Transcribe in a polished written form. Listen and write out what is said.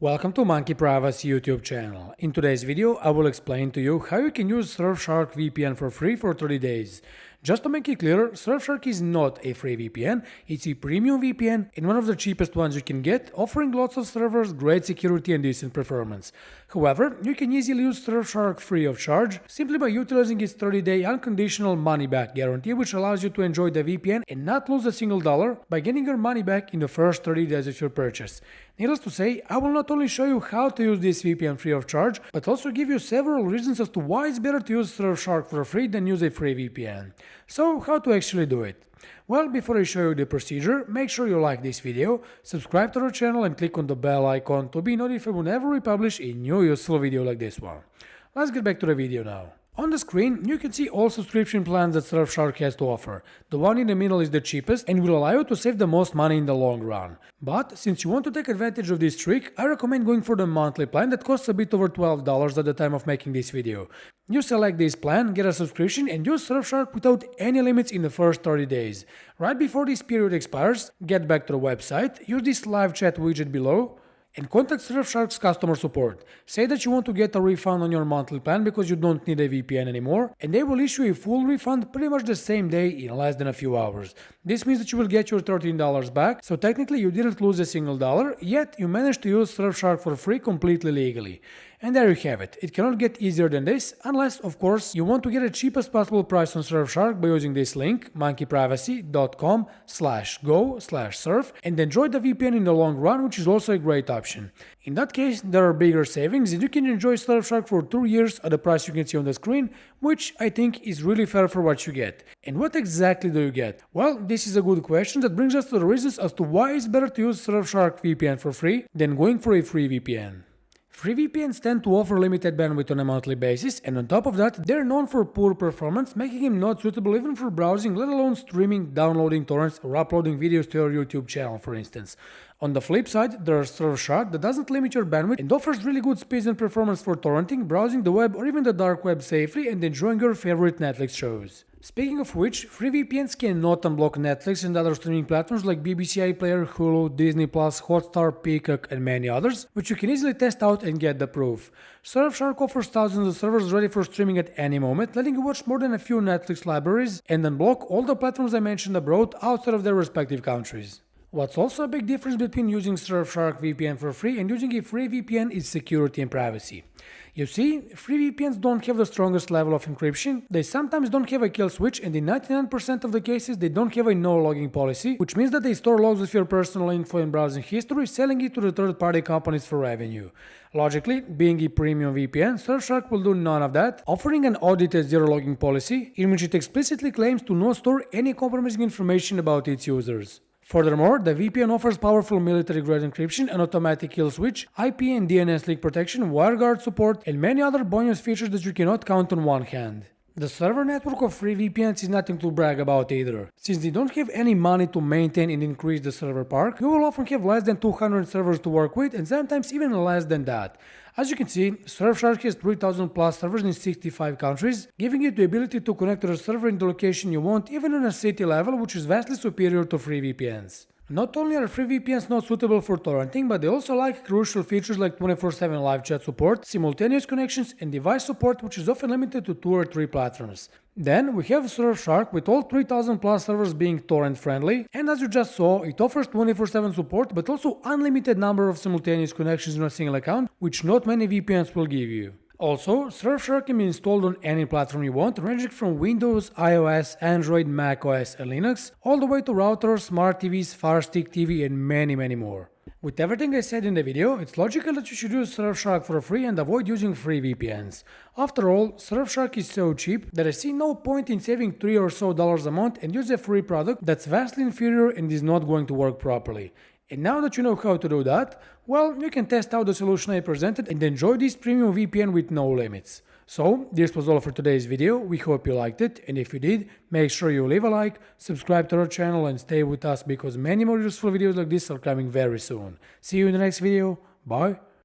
Welcome to Monkey Privacy YouTube channel. In today's video, I will explain to you how you can use Surfshark VPN for free for 30 days. Just to make it clear, Surfshark is not a free VPN, it's a premium VPN and one of the cheapest ones you can get, offering lots of servers, great security and decent performance. However, you can easily use Surfshark free of charge simply by utilizing its 30-day unconditional money-back guarantee, which allows you to enjoy the VPN and not lose a single dollar by getting your money back in the first 30 days of your purchase. Needless to say, I will not only show you how to use this VPN free of charge, but also give you several reasons as to why it's better to use Surfshark for free than use a free VPN. So, how to actually do it? Well, before I show you the procedure, make sure you like this video, subscribe to our channel and click on the bell icon to be notified whenever we publish a new useful video like this one. Let's get back to the video now. On the screen, you can see all subscription plans that Surfshark has to offer. The one in the middle is the cheapest and will allow you to save the most money in the long run. But since you want to take advantage of this trick, I recommend going for the monthly plan that costs a bit over $12 at the time of making this video. You select this plan, get a subscription and use Surfshark without any limits in the first 30 days. Right before this period expires, get back to the website, use this live chat widget below, and contact Surfshark's customer support. Say that you want to get a refund on your monthly plan because you don't need a VPN anymore, and they will issue a full refund pretty much the same day in less than a few hours. This means that you will get your $13 back, so technically you didn't lose a single dollar, yet you managed to use Surfshark for free completely legally. And there you have it. It cannot get easier than this, unless, of course, you want to get the cheapest possible price on Surfshark by using this link, monkeyprivacy.com/go/surf, and enjoy the VPN in the long run, which is also a great option. In that case, there are bigger savings and you can enjoy Surfshark for 2 years at the price you can see on the screen, which I think is really fair for what you get. And what exactly do you get? Well, this is a good question that brings us to the reasons as to why it's better to use Surfshark VPN for free than going for a free VPN. Free VPNs tend to offer limited bandwidth on a monthly basis, and on top of that, they're known for poor performance, making them not suitable even for browsing, let alone streaming, downloading torrents, or uploading videos to your YouTube channel, for instance. On the flip side, there's Surfshark that doesn't limit your bandwidth and offers really good speeds and performance for torrenting, browsing the web or even the dark web safely and enjoying your favorite Netflix shows. Speaking of which, free VPNs cannot unblock Netflix and other streaming platforms like BBC iPlayer, Hulu, Disney+, Hotstar, Peacock and many others, which you can easily test out and get the proof. Surfshark offers thousands of servers ready for streaming at any moment, letting you watch more than a few Netflix libraries and unblock all the platforms I mentioned abroad outside of their respective countries. What's also a big difference between using Surfshark VPN for free and using a free VPN is security and privacy. You see, free VPNs don't have the strongest level of encryption, they sometimes don't have a kill switch, and in 99% of the cases they don't have a no logging policy, which means that they store logs of your personal info and browsing history, selling it to the third-party companies for revenue. Logically, being a premium VPN, Surfshark will do none of that, offering an audited zero-logging policy in which it explicitly claims to not store any compromising information about its users. Furthermore, the VPN offers powerful military-grade encryption, an automatic kill switch, IP and DNS leak protection, WireGuard support, and many other bonus features that you cannot count on one hand. The server network of free VPNs is nothing to brag about either. Since they don't have any money to maintain and increase the server park, you will often have less than 200 servers to work with and sometimes even less than that. As you can see, Surfshark has 3,000 plus servers in 65 countries, giving you the ability to connect to the server in the location you want even on a city level, which is vastly superior to free VPNs. Not only are free VPNs not suitable for torrenting, but they also lack crucial features like 24/7 live chat support, simultaneous connections, and device support, which is often limited to 2 or 3 platforms. Then we have Surfshark with all 3,000 plus servers being torrent friendly, and as you just saw, it offers 24/7 support but also unlimited number of simultaneous connections in a single account, which not many VPNs will give you. Also, Surfshark can be installed on any platform you want, ranging from Windows, iOS, Android, macOS and Linux, all the way to routers, smart TVs, Fire Stick TV and many more. With everything I said in the video, it's logical that you should use Surfshark for free and avoid using free VPNs. After all, Surfshark is so cheap that I see no point in saving $3 or so a month and use a free product that's vastly inferior and is not going to work properly. And now that you know how to do that, well, you can test out the solution I presented and enjoy this premium VPN with no limits. So, this was all for today's video, we hope you liked it, and if you did, make sure you leave a like, subscribe to our channel and stay with us because many more useful videos like this are coming very soon. See you in the next video, bye!